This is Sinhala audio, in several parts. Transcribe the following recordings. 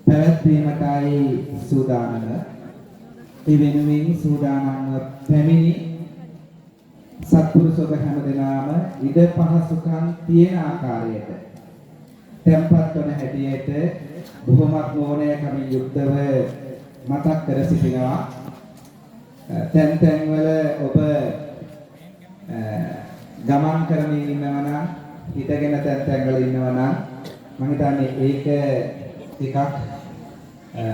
පැවැත්වීමටයි සූදානම. ඒ වෙනුවෙන් සූදානම්ව පැමිණි සත්පුරුෂ ඔබ හැමදෙනාම ඉඩ පහසුකම් තියෙන ආකාරයට tempat වන හැටියට බොහොමත් ඕනෑකමින් යුක්තව මතක් කර සිටිනවා. තැන් වල ඔබ ගමන් කරමින් ඉන්නවා නම් හිටගෙන තැන් වල ඉන්නවා නම් මම හිතන්නේ ඒක ටිකක්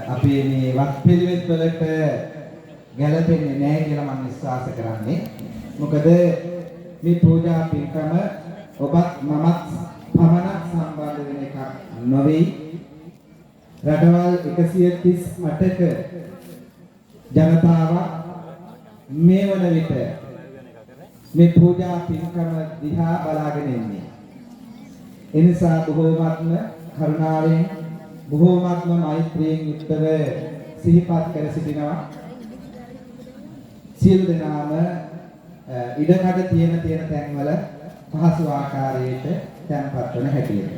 අපේ මේ වත් පිළිවෙත් වලට ගැලපෙන්නේ නැහැ කියලා මම විශ්වාස කරන්නේ. මොකද මේ පූජා පින්කම ඔබත් මමත් පමණක් සම්බන්ධ වෙන එකක් නොවේ. රටවල් 138ක ජනතාව මේ වන විට මේ පූජා පින්කම දිහා බලාගෙන ඉන්නේ. එනිසා බොහෝමත්ම කරුණාවෙන් බොහෝමත්ම මෛත්‍රියෙන් යුක්තව සිහිපත් කර සිටිනවා. සියලු දෙනාම ඉඩකඩ තියෙන තැන්වල පහසු ආකාරයට තැන්පත් වන හැටියට.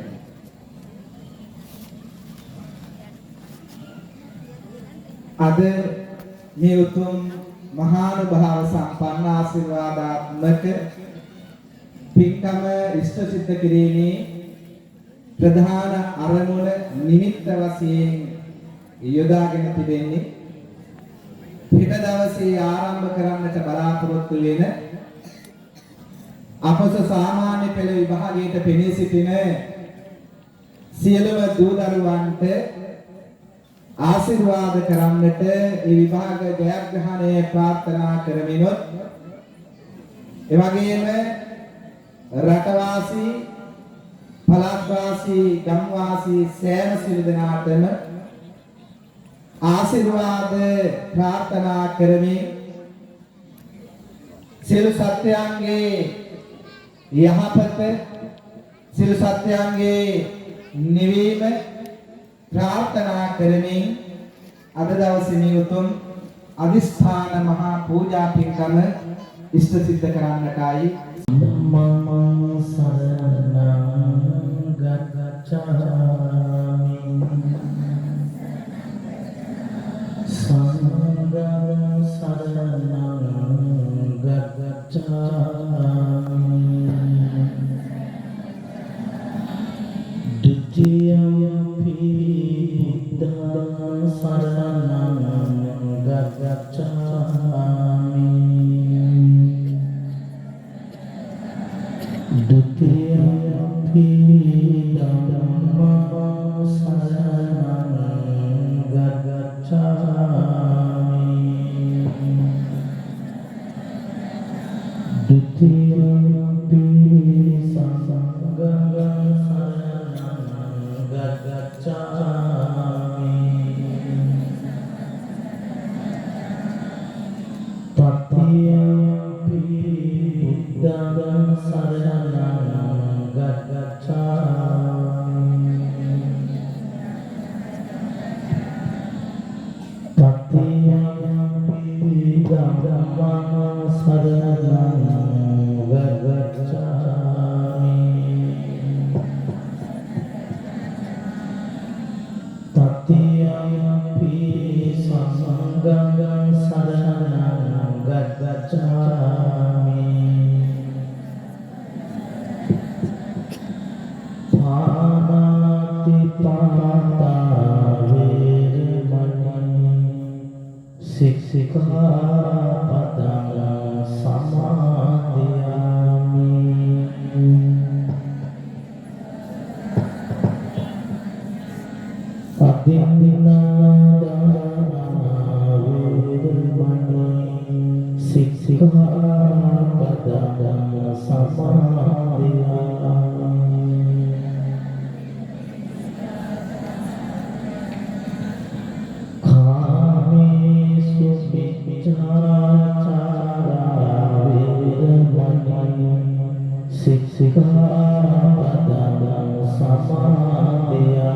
අද මේ උතුම් මහානුභාව සම්පන්න ආශිර්වාදාත්මක පින්කම ඉෂ්ට සිද්ධ කිරීමේ ප්‍රධාන අරමුණ නිමිත්ත වශයෙන් යොදාගෙන තිබෙන්නේ හෙට දවසේ ආරම්භ කරන්නට බලාපොරොත්තු වෙන අපොස සාමාන්‍ය පෙළ විභාගයට පෙනී සිටින සියලුම දූ දරුවන්ට ආශිර්වාද කරන්නට ඒ විභාග ජයග්‍රහණය ප්‍රාර්ථනා කරමිනොත් එවැගේම රටවාසී පළාත්වාසී ගම්වාසී සෑම සියලු දෙනාටම ආශිර්වාද ප්‍රාර්ථනා කරමින් සියලු සත්‍යයන්ගේ යහපත සියලු සත්‍යයන්ගේ නිවීම ප්‍රාර්ථනා කරමින් අද දවසේ මේ උතුම් අදිස්ථාන මහා පූජා පින්කම ඉෂ්ට සිද්ධ කරන්නටයි මම සරණං ගච්ඡාමි සංඝං සරණං ගච්ඡාමි ဒုတိယ බුද්ධං සරණං ගච්ඡාමි ဒုတိယ ධම්මං සරණං ගච්ඡාමි ဒုတိယ සංඝං සරණං ගච්ඡාමි တတိယ බුද්ධං සරණං ගච්ඡාමි တတိယ ධම්මං සරණං ගච්ඡාමි တတိယ සංඝං සරණං ගච්ඡාමි පාණාතිපාතා වේරමණී සික්ඛාපදං සමාදියාමි အတိန္ဒနာဒါဝေရမဏိစိက္ခာပဒံသမာဓိယာခာမိစုပိစ္ဆာචာရာဝေရမဏိစိက္ခာပဒံသမာဓိယာ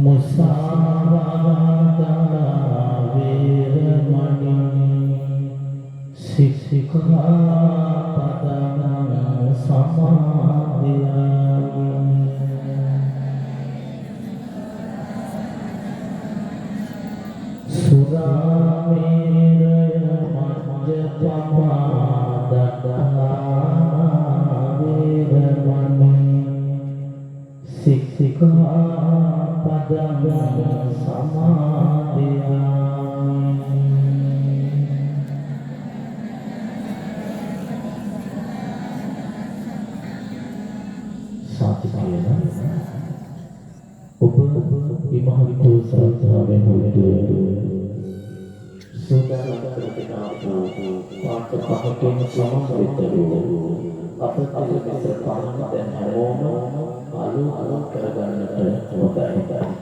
මුසාවාදා වේරමණී සික්ඛා සික්ඛාපදං සමාදියාමි සාතිකයන ඔබ ඉමහත් ශ්‍රද්ධාවෙන් සෝදානම් ප්‍රතිකාපෝ පාට පහකින් සමන්විතෝ අපට මෙතන පාන දැන් හැමෝම අලු කරගන්නට හොඳයි.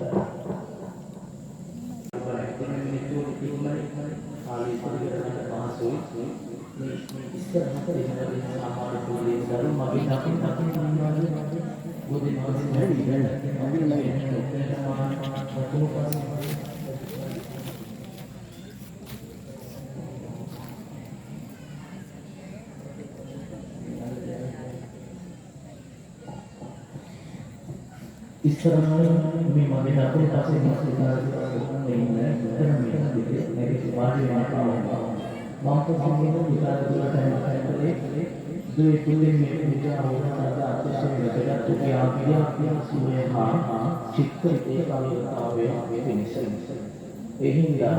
ඉස්සරහට මේ මගේ දකුණු පස්සේ ඉස්සරහට ඉන්නේ මේක වාඩි වෙනවා මම කොහොමද විකාර දුරට යන්නේ දුවේ තුලින් මේ විචාර වලට අත්‍යවශ්‍ය වෙලකට තුකියා සූර්යහා චිත්ත ඒකාග්‍රතාවයේ වෙනස එහිඳා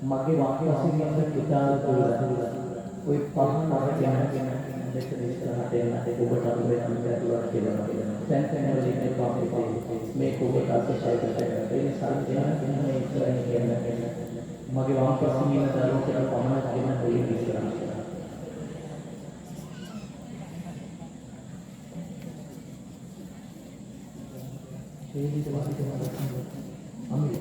මගේ වාක්‍යයෙන් යන විචාර දුරට ඔය පහන කියන මෙතන ඉස්සරහට යන ඔබට අනුවෙන්න කියලා දැන් වලින් පාපේ මේ කොහොමද අත්‍යවශ්‍ය කරන්නේ ඒ නිසා මේ ඉස්සරහින් කියන්නේ මගේ වාක්‍යයෙන් යන දරුවට පමණක් කියන දෙයක් ඉස්සරහට ඒ විදිහට අමි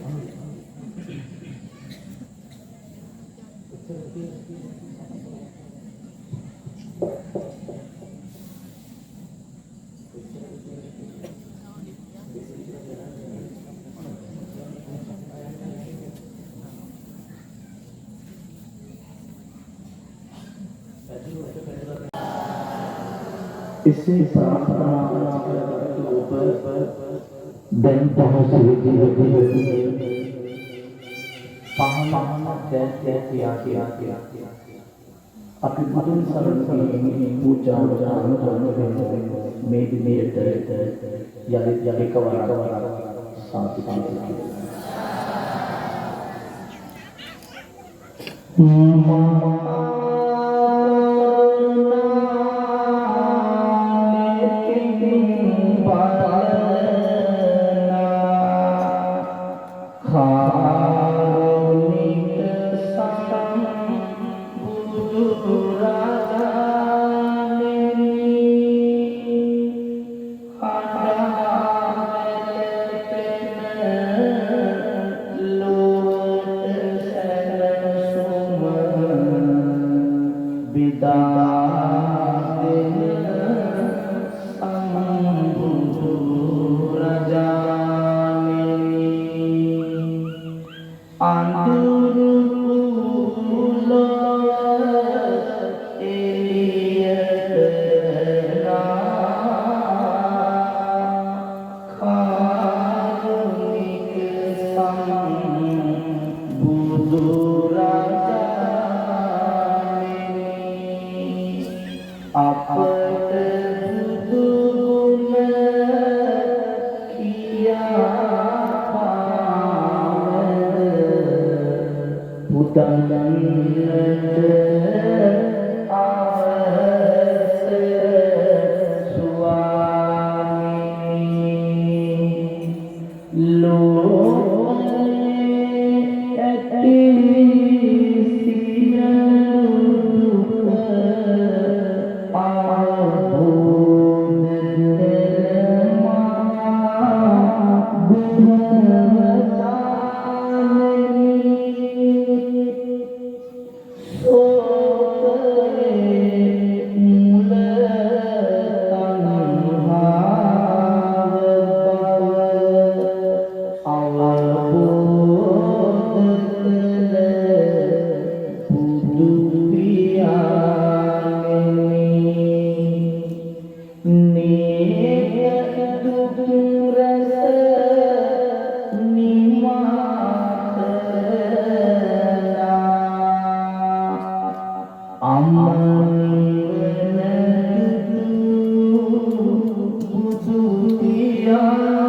इसे प्रार्थना करते ऊपर दिन पहुंच अपनी मदन सरल पूजा यानी कवर शांति Amen.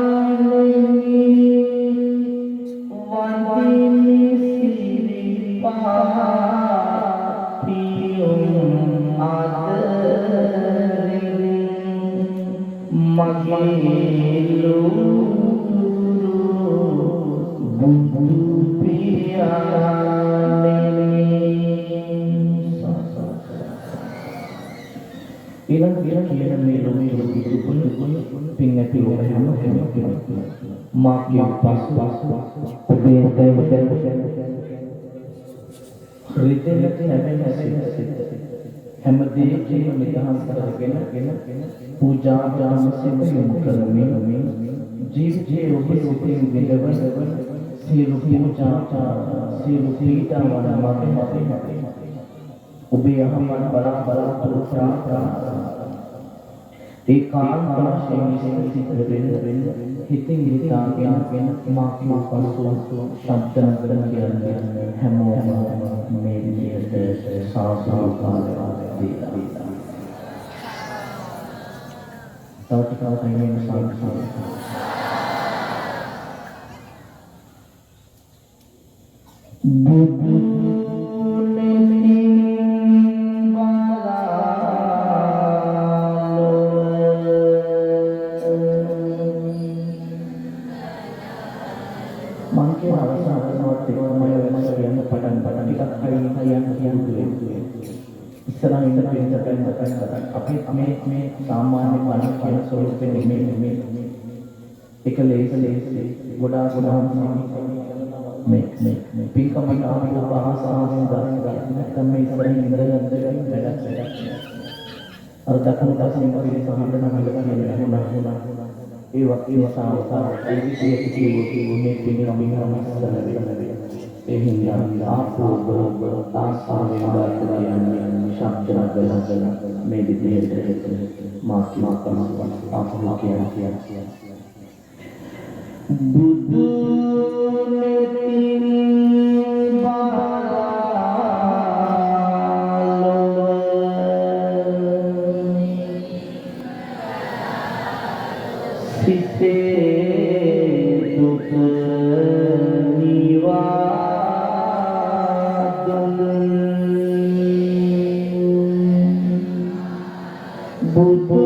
මගේ බුදු ඊළඟ කියන මේ ලෝකයේ පින් නැති ලෝක හැම මාගේ පස් ඔබේ හැම දෙයකින්ම නිදහස් කරගෙන පූජා දානසික යොමු කරමින් ජීවිතයේ ඔබ සිතින් විඳවන සියලු පූජා සියලු පීඩා වඩා ඔබේ අහමන් බලාපොරොත්තු ඒකාන්ත වශයෙන් සිතෙන් හිතින් හිතාගෙන මාගේ පසු ශබ්ද නගර කියන්නේ හැමෝම මේ විදියට සාසාකාරය දීලා තවටිකවතයින් සාකච්ඡා බුදු මේ සාමාන්‍ය මනස කියන ස්වරූපෙ නෙමෙයි ඒක ලේසි ගොඩාක් මේ පින්කමක් ආපු භාෂාවෙන් දාන නැත්නම් මේ ඉස්සරහින් ඉඳලා වැඩක් අර දකුණු පාසින් වගේ සමහරවිට නමලකන්නේ ඒ වගේ සාවකාර ඒ විදිහට කිව්වොත් මේ පින්කමක් ඒ හින්දා ආපෝ ආසාවෙන් දාන කියන්නේ ශබ්ද නගල මේ විදිහට මාකම ආපෝ කියන්නේ බුදු මෙතින් බාලෝ සිතේ දුක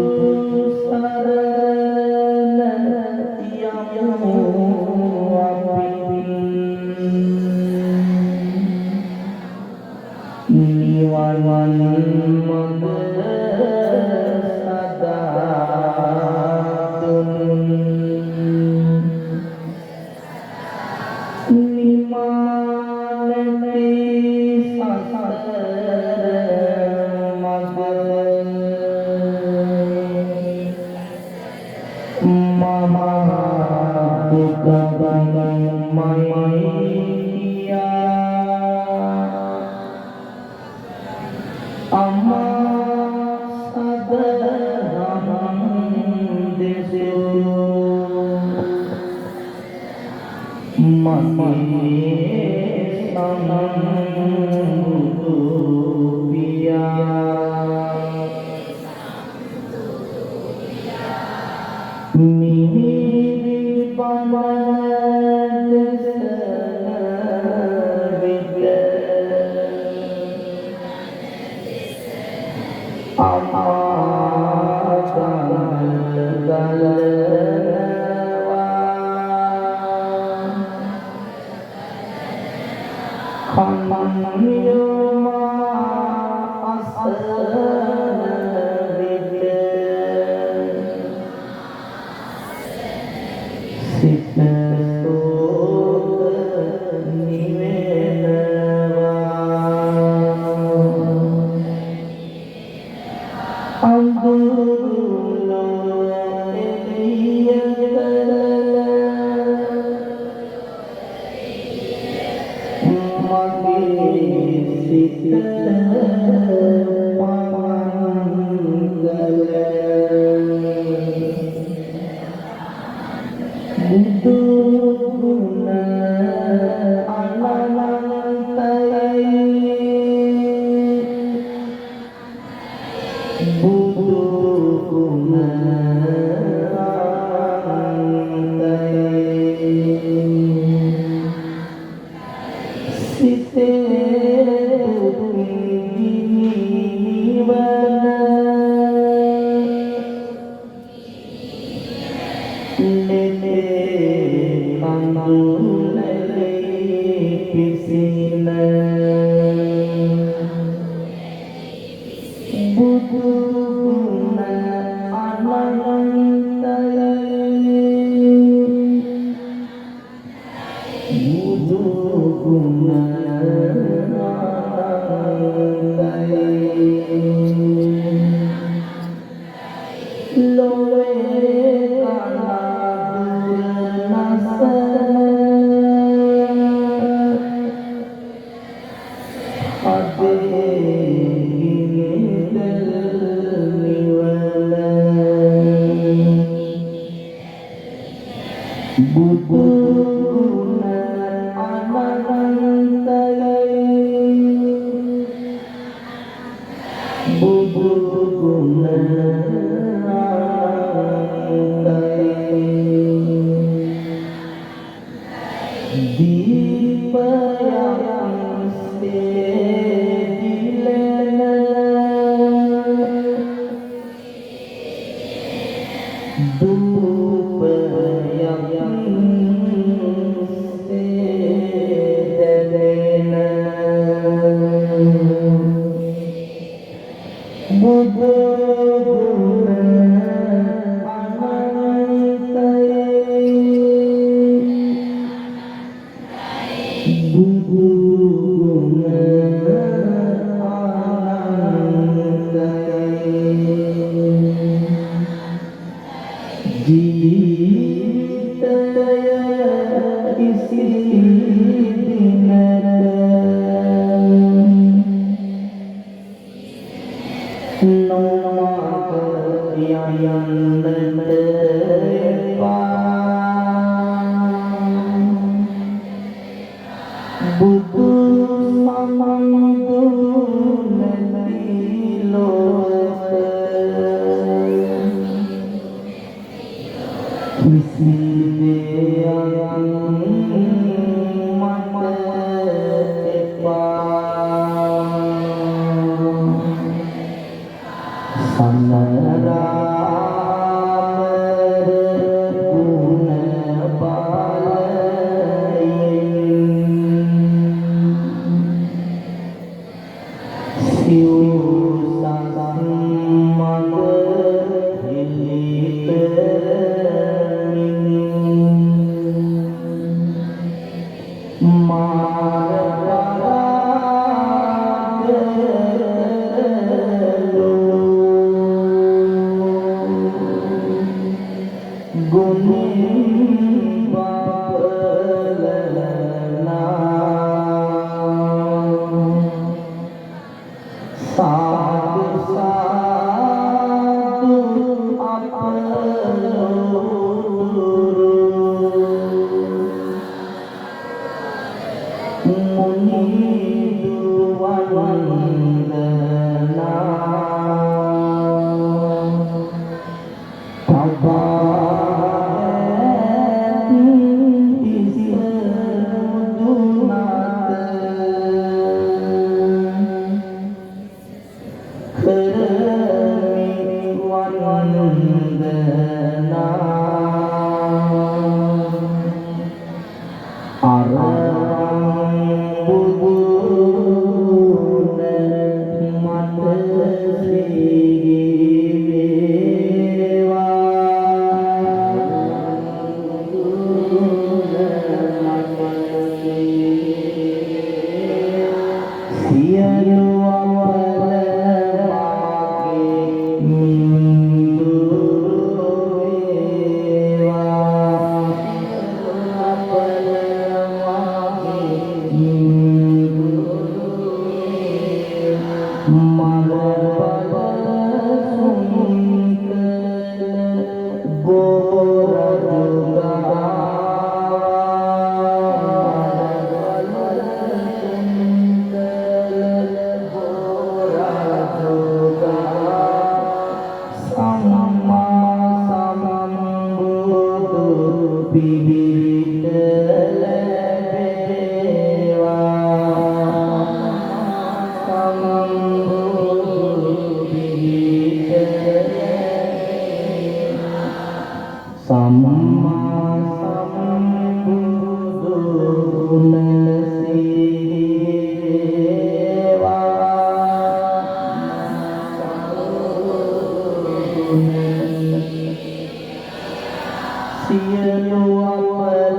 සියලු අපර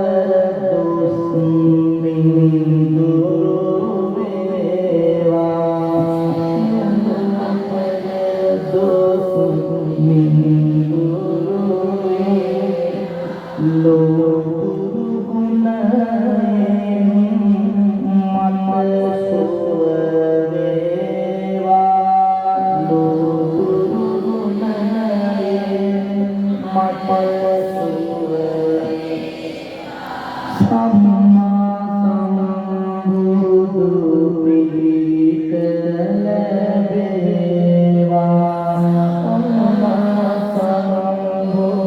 දුස් මිදුරු වේවා දුස් මිදුරු ලෝතුරු ගුණයෙන් මම සුව වේවා ලෝතුරු ගුණයෙන් මම සුව සම්මා සම්බුදු පිළිත ලැබේවා සම්මා සම්බුදු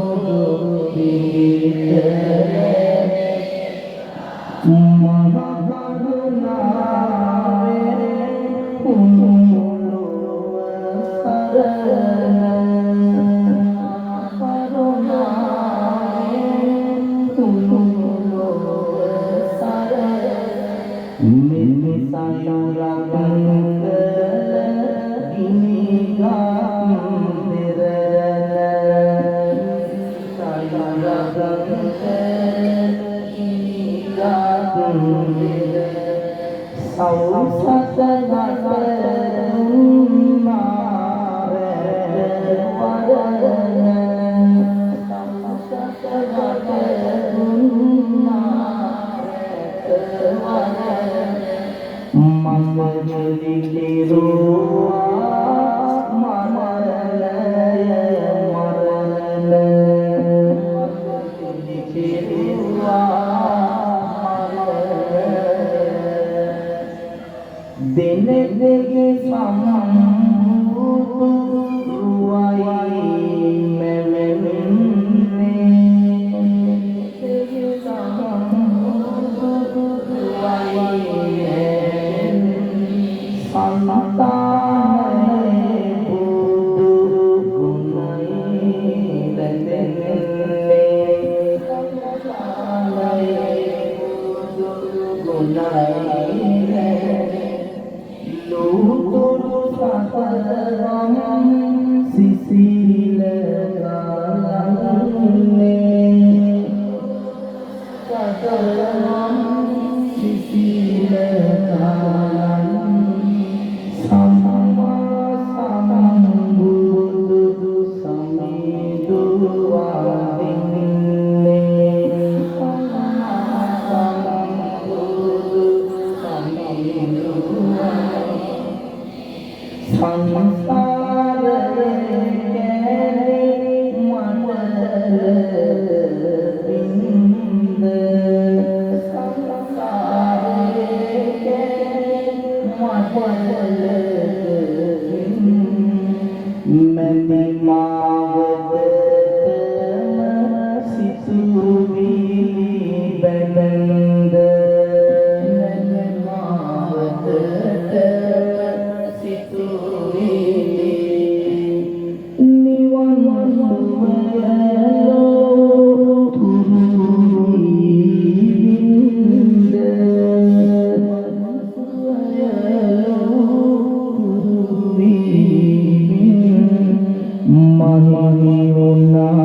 Mani